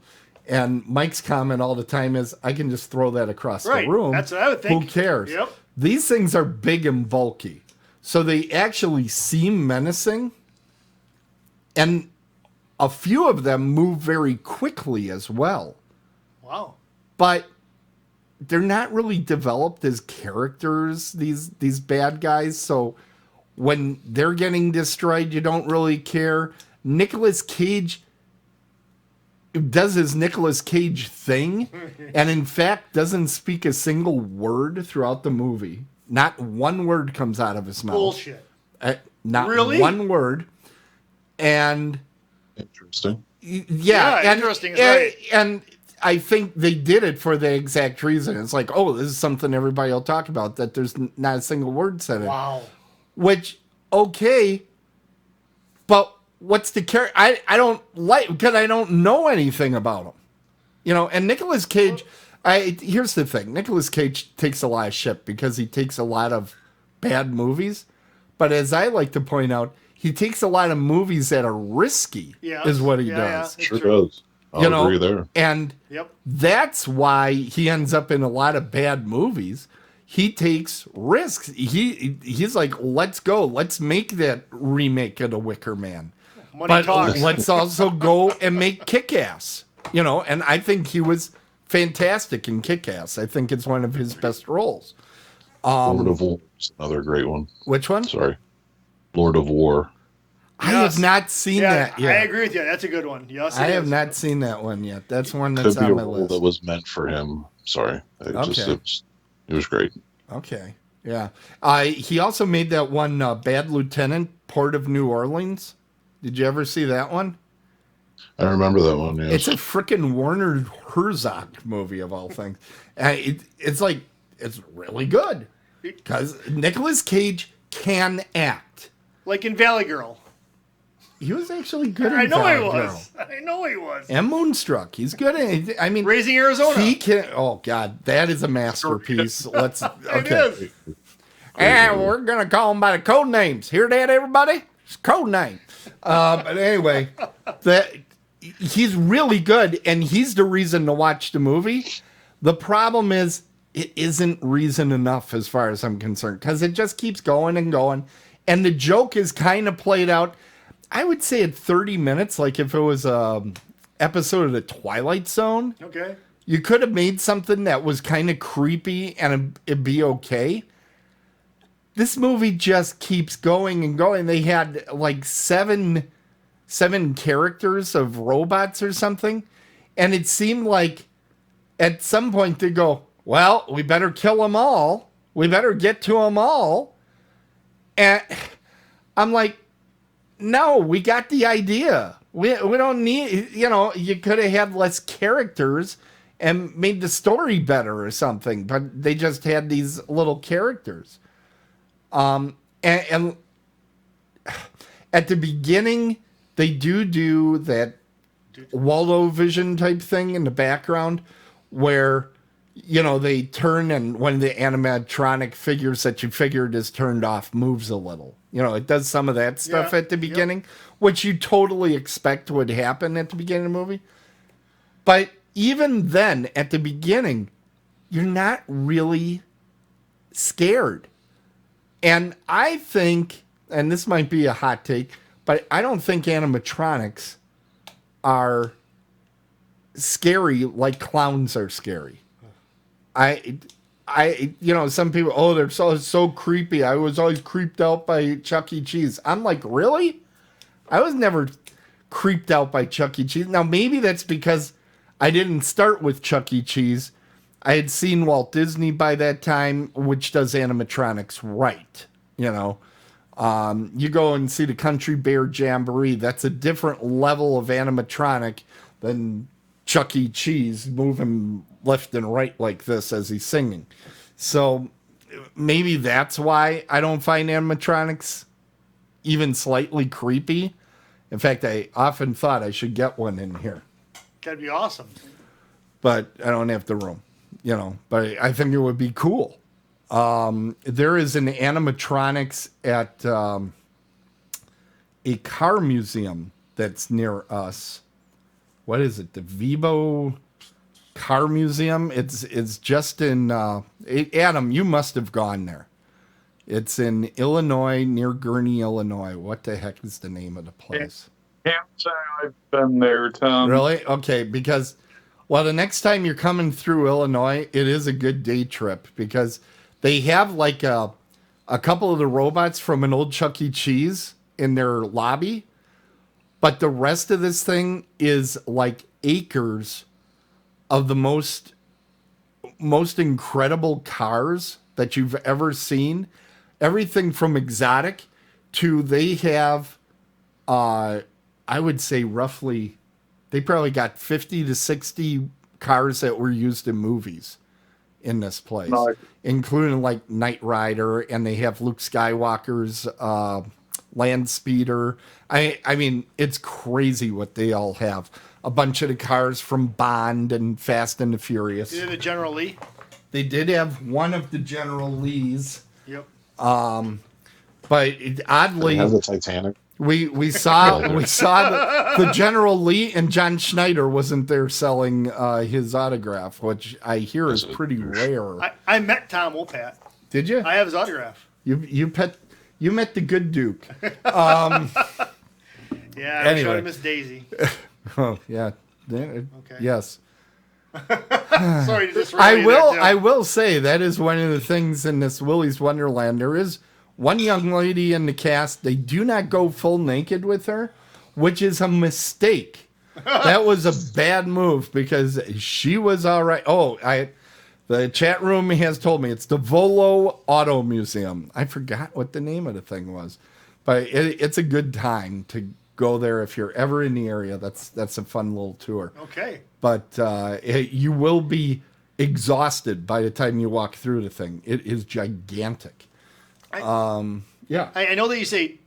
And Mike's comment all the time is, I can just throw that across the room. That's what I would think. Who cares? Yep. These things are big and bulky. So they actually seem menacing. And a few of them move very quickly as well. Wow. But they're not really developed as characters, these bad guys. So when they're getting destroyed, you don't really care. Nicolas Cage does his Nicolas Cage thing, and in fact doesn't speak a single word throughout the movie. Not one word comes out of his mouth. Bullshit. Not Really? one word. And Interesting. yeah, and, interesting is right. And I think they did it for the exact reason. It's like, oh, this is something everybody will talk about, that there's not a single word said in it. Wow. Which, okay, but what's the character? I don't like, because I don't know anything about him. And Nicolas Cage, here's the thing. Nicolas Cage takes a lot of shit because he takes a lot of bad movies. But as I like to point out, he takes a lot of movies that are risky, is what he does. Yeah, sure does. I'll agree there. And that's why he ends up in a lot of bad movies. He takes risks. He's like, let's go. Let's make that remake of The Wicker Man. Money talks. Let's also go and make Kick-Ass. And I think he was fantastic in Kick-Ass. I think it's one of his best roles. Lord of War is another great one. Which one? Sorry. Lord of War. I have not seen that yet. I agree with you. That's a good one. Yes, I have not seen that one yet. That's one that's on my list. That was meant for him. Sorry. It was great. Okay. Yeah. He also made that one Bad Lieutenant, Port of New Orleans. Did you ever see that one? I remember that one, yes. It's a freaking Werner Herzog movie of all things. It's really good because Nicolas Cage can act. Like in Valley Girl. He was actually good in Valley Girl. I know he was. And Moonstruck. He's good at it. I mean, Raising Arizona. He can. Oh God, that is a masterpiece. Let's. Okay. It is. And we're gonna call them by the code names. Hear that, everybody? It's code name. But anyway, he's really good, and he's the reason to watch the movie. The problem is, it isn't reason enough as far as I'm concerned, because it just keeps going and going, and the joke is kind of played out. I would say at 30 minutes, like if it was an episode of The Twilight Zone. Okay. You could have made something that was kind of creepy and it'd be okay. This movie just keeps going and going. They had like seven characters of robots or something. And it seemed like at some point they go, well, we better kill them all. We better get to them all. And I'm like, no, we got the idea. We don't need, you could have had less characters and made the story better or something, but they just had these little characters. And at the beginning, they do that Waldo vision type thing in the background where, they turn and when the animatronic figures that you figured is turned off moves a little. It does some of that stuff at the beginning, which you totally expect would happen at the beginning of the movie. But even then, at the beginning, you're not really scared. And I think, and this might be a hot take, but I don't think animatronics are scary like clowns are scary. Some people, they're so creepy. I was always creeped out by Chuck E. Cheese. I'm like, really? I was never creeped out by Chuck E. Cheese. Now, maybe that's because I didn't start with Chuck E. Cheese. I had seen Walt Disney by that time, which does animatronics right. You go and see the Country Bear Jamboree. That's a different level of animatronic than Chuck E. Cheese moving left and right like this as he's singing. So maybe that's why I don't find animatronics even slightly creepy. In fact, I often thought I should get one in here. That'd be awesome. But I don't have the room, but I think it would be cool. There is an animatronics at a car museum that's near us. What is it? The Vibo Car Museum. It's just in Adam, you must have gone there. It's in Illinois, near Gurnee, Illinois. What the heck is the name of the place? Can't say I've been there, Tom. Really? Okay, because the next time you're coming through Illinois, it is a good day trip because they have like a couple of the robots from an old Chuck E. Cheese in their lobby, but the rest of this thing is like acres of the most incredible cars that you've ever seen. Everything from exotic to they have, I would say roughly, they probably got 50 to 60 cars that were used in movies in this place, including like Knight Rider, and they have Luke Skywalker's Land Speeder. I mean, it's crazy what they all have. A bunch of the cars from Bond and Fast and the Furious. Did the General Lee? They did have one of the General Lees. Yep. But oddly, They have the Titanic. we saw the General Lee, and John Schneider wasn't there selling his autograph, which I hear is pretty rare. I met Tom Wopat. Did you? I have his autograph. You met the good Duke. Yeah, I Anyway. showed him Miss Daisy. Oh yeah. Okay. Yes. Sorry to disrupt I you will. there, Tim. I will say that is one of the things in this Willy's Wonderland. There is one young lady in the cast. They do not go full naked with her, which is a mistake. That was a bad move because she was all right. The chat room has told me it's the Volo Auto Museum. I forgot what the name of the thing was, but it's a good time to go there if you're ever in the area. That's a fun little tour. Okay. But you will be exhausted by the time you walk through the thing. It is gigantic. Yeah. I know that you say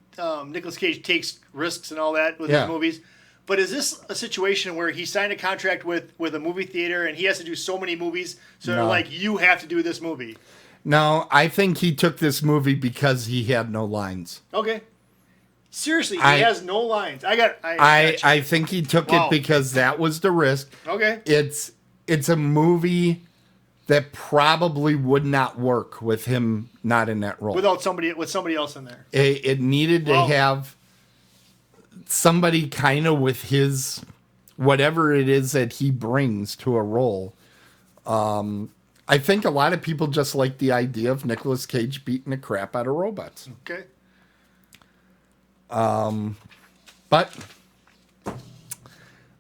Nicolas Cage takes risks and all that with his movies, but is this a situation where he signed a contract with a movie theater and he has to do so many movies, so they're like, you have to do this movie? No, I think he took this movie because he had no lines. Okay. Seriously, he has no lines. I think he took it because that was the risk. Okay. It's a movie that probably would not work with him not in that role. with somebody else in there. It needed to have somebody kind of with his whatever it is that he brings to a role. I think a lot of people just like the idea of Nicolas Cage beating the crap out of robots. Okay. But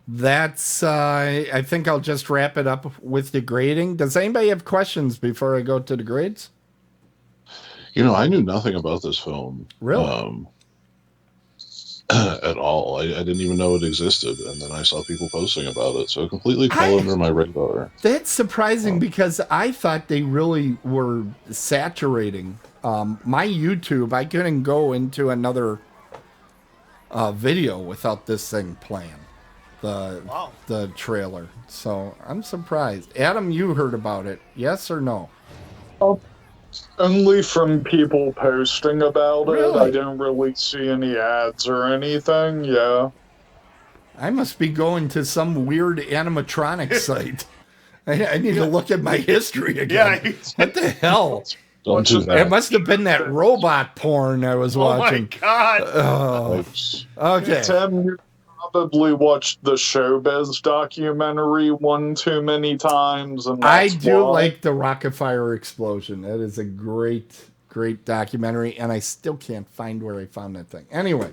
that's, I think I'll just wrap it up with the grading. Does anybody have questions before I go to the grades? I knew nothing about this film. Really? At all. I didn't even know it existed, and then I saw people posting about it, so it completely fell under my radar. That's surprising because I thought they really were saturating. My YouTube, I couldn't go into another video without this thing playing. The trailer. So I'm surprised. Adam, you heard about it. Yes or no? Only from people posting about Really? it. I didn't really see any ads or anything. Yeah. I must be going to some weird animatronic site. I need to look at my history again. Yeah. What the hell? Don't do that. It must have been that robot porn I was watching. Oh my God. Okay. Tim, you probably watched the Showbiz documentary one too many times, and I that's do why. like the Rockefeller explosion. That is a great documentary, and I still can't find where I found that thing. Anyway,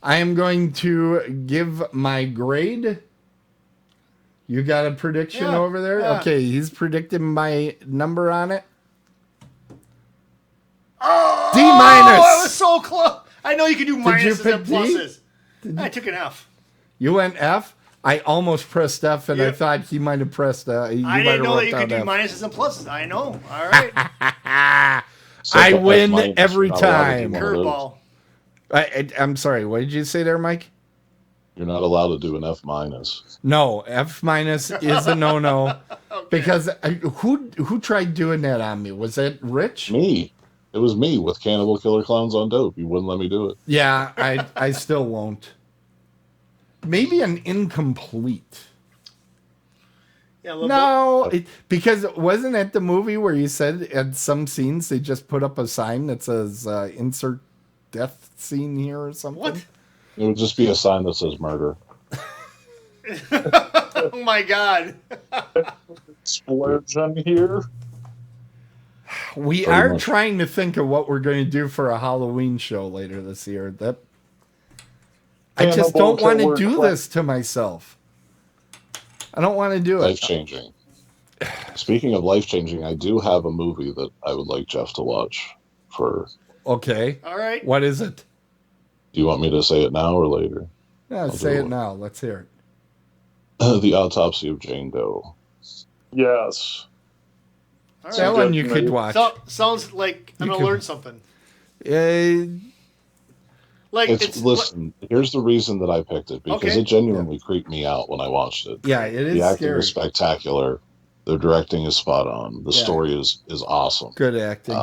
I am going to give my grade. You got a prediction over there? Yeah. Okay, he's predicting my number on it. Oh, D-. I was so close. I know you can do you minuses pick and D? pluses. I took an F. You went F. I almost pressed F, and I Yep. thought he might have pressed. I didn't know that you could do minuses and pluses. I know. All right. So I that's win minus. every You're not allowed to time. do one of those. Curveball. I'm sorry. What did you say there, Mike? You're not allowed to do an F minus. No, F minus is a no. Because who tried doing that on me? Was it Rich? Me. It was me with Cannibal Killer Clowns on Dope. You wouldn't let me do it. Yeah, I still won't. Maybe an incomplete. Yeah, a little No, because wasn't that the movie where you said at some scenes they just put up a sign that says insert death scene here or something? What? It would just be a sign that says murder. Oh my God. Explosion here. We Pretty are much. trying to think of what we're going to do for a Halloween show later this year. I just Cannibal don't want to Killer do Clown. this to myself. I don't want to do Life it. changing. Speaking of life changing, I do have a movie that I would like Jeff to watch. Do Okay. All right. What is it? you want me to say it now or later? Yeah, do say it it. now. Let's hear it. The Autopsy of Jane Doe. Yes. All That right. one you could watch. Sounds like I'm You going could- to learn something. Like listen, here's the reason that I picked it, because it genuinely creeped me out when I watched it. Yeah, it is the acting scary. is spectacular. The directing is spot on. The story is awesome. Good acting.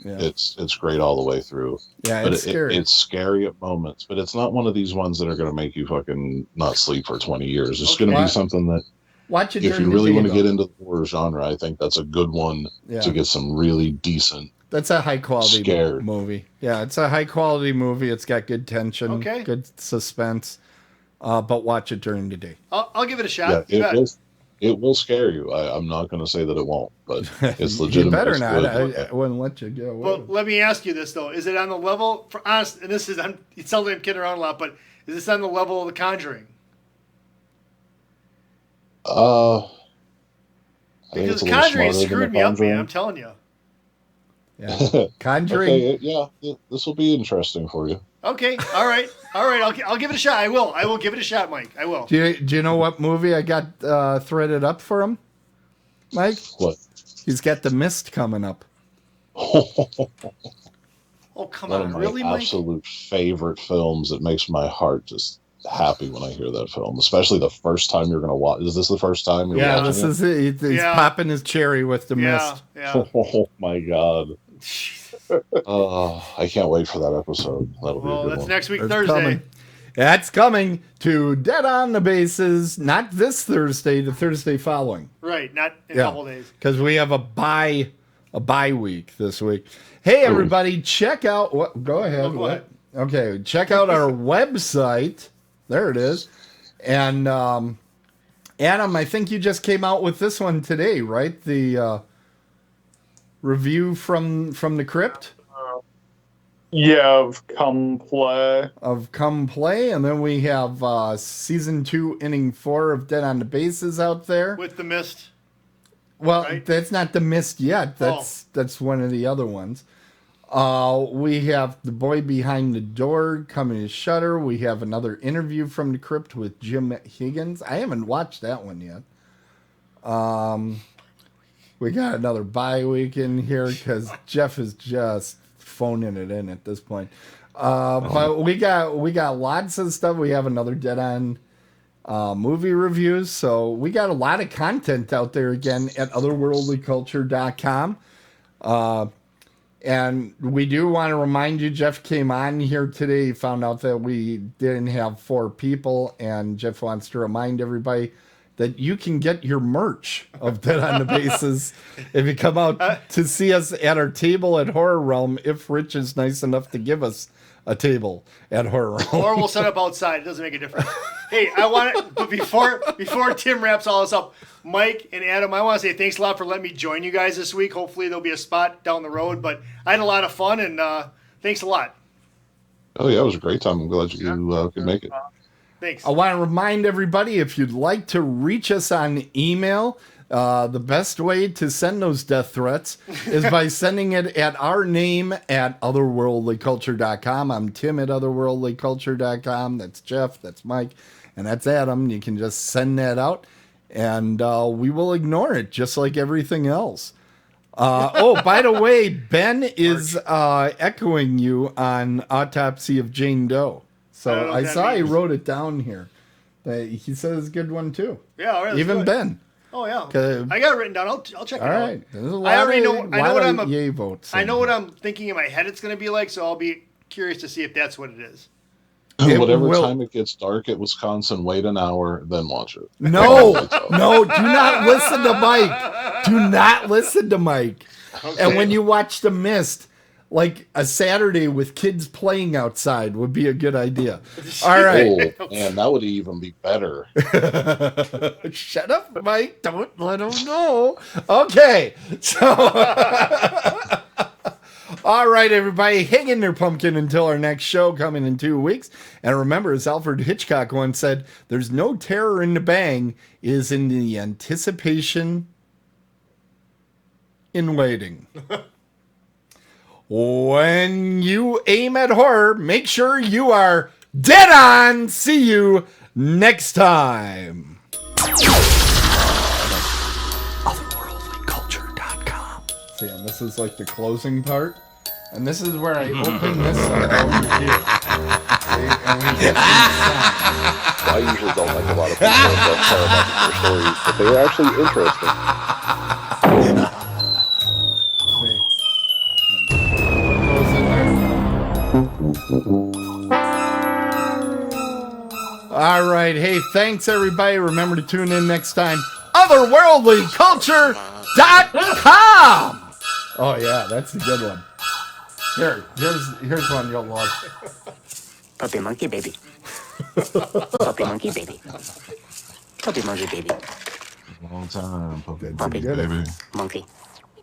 It's great all the way through. Yeah, but it's scary. It's scary at moments, but it's not one of these ones that are going to make you fucking not sleep for 20 years. It's going to be something that, watch it if you really want to get into the horror genre, I think that's a good one to get some really decent. That's a high quality movie. Yeah, it's a high quality movie. It's got good tension, good suspense. But watch it during the day. I'll give it a shot. Yeah, it will scare you. I'm not going to say that it won't, but it's legitimate. You better not. I wouldn't let you go. Well, let me ask you this though: is it on the level for honest? And this is it sounds like I'm kidding around a lot, but is this on the level of The Conjuring? Because Conjuring screwed me up, man. I'm telling you. Yeah. Conjuring. Okay, this will be interesting for you. Okay, all right. I'll give it a shot. I will give it a shot, Mike. I will. Do you know what movie I got threaded up for him, Mike? What? He's got The Mist coming up. Oh, come One on, of my really, Mike? absolute favorite films. It makes my heart just happy when I hear that film, especially the first time you're going to watch. Is this the first time you're watching this is it. He's popping his cherry with The Mist. Yeah. Oh my God. I can't wait for that episode. That'll be a good that's one. next week, Thursday. Coming. That's coming to Dead on the Bases, not this Thursday, the Thursday following. Right, not in a couple days. Because we have a bye week this week. Hey, everybody, check out... Go ahead. Go ahead. Okay, check out our website. There it is. And Adam, I think you just came out with this one today, right? The review from the crypt? Of Come Play. Of Come Play. And then we have Season 2, Inning 4 of Dead on the Bases out there. With The Mist. Well, right? That's not The Mist yet. That's one of the other ones. We have The Boy Behind the Door coming to Shudder. We have another interview from the crypt with Jim Higgins. I haven't watched that one yet. We got another bye week in here because Jeff is just phoning it in at this point. But we got lots of stuff. We have another Dead On movie reviews. So we got a lot of content out there again at otherworldlyculture.com. And we do want to remind you, Jeff came on here today. He found out that we didn't have 4 people, and Jeff wants to remind everybody that you can get your merch of Dead on the Bases if you come out to see us at our table at Horror Realm, if Rich is nice enough to give us a table at Horror Realm. Or we'll set up outside. It doesn't make a difference. Hey, I want to, but before Tim wraps all this up, Mike and Adam, I want to say thanks a lot for letting me join you guys this week. Hopefully there'll be a spot down the road, but I had a lot of fun, and thanks a lot. Oh, yeah, it was a great time. I'm glad you could make it. Thanks. I want to remind everybody, if you'd like to reach us on email, the best way to send those death threats is by sending it at our name at otherworldlyculture.com. I'm Tim at otherworldlyculture.com. That's Jeff, that's Mike, and that's Adam. You can just send that out, and we will ignore it just like everything else. By the way, Ben is echoing you on Autopsy of Jane Doe. So I saw he wrote it down here. He says it's a good one too. Yeah, all right. Even Ben. Oh yeah, I got it written down. I'll check it out. All right. I already know. I know what I'm. Yay votes. I know what I'm thinking in my head. It's going to be like. So I'll be curious to see if that's what it is. Whatever time it gets dark at Wisconsin, wait an hour, then watch it. No, do not listen to Mike. Do not listen to Mike. Okay. And when you watch The Mist, like a Saturday with kids playing outside would be a good idea. All right. Oh, man, that would even be better. Shut up, Mike. Don't let him know. Okay. So, all right, everybody. Hang in there, pumpkin, until our next show coming in 2 weeks. And remember, as Alfred Hitchcock once said, there's no terror in the bang, it is in the anticipation in waiting. When you aim at horror, make sure you are dead on. See you next time. Otherworldlyculture.com. See, and this is like the closing part. And this is where I open this up over here. I usually don't like a lot of people that care about their stories, but they were actually interesting. All right. Hey, thanks, everybody. Remember to tune in next time. Otherworldlyculture.com. Oh, yeah. That's a good one. Here's one you'll love. Puppy monkey baby. Puppy monkey baby. Puppy monkey baby. Long time, puppy Puppy baby. monkey.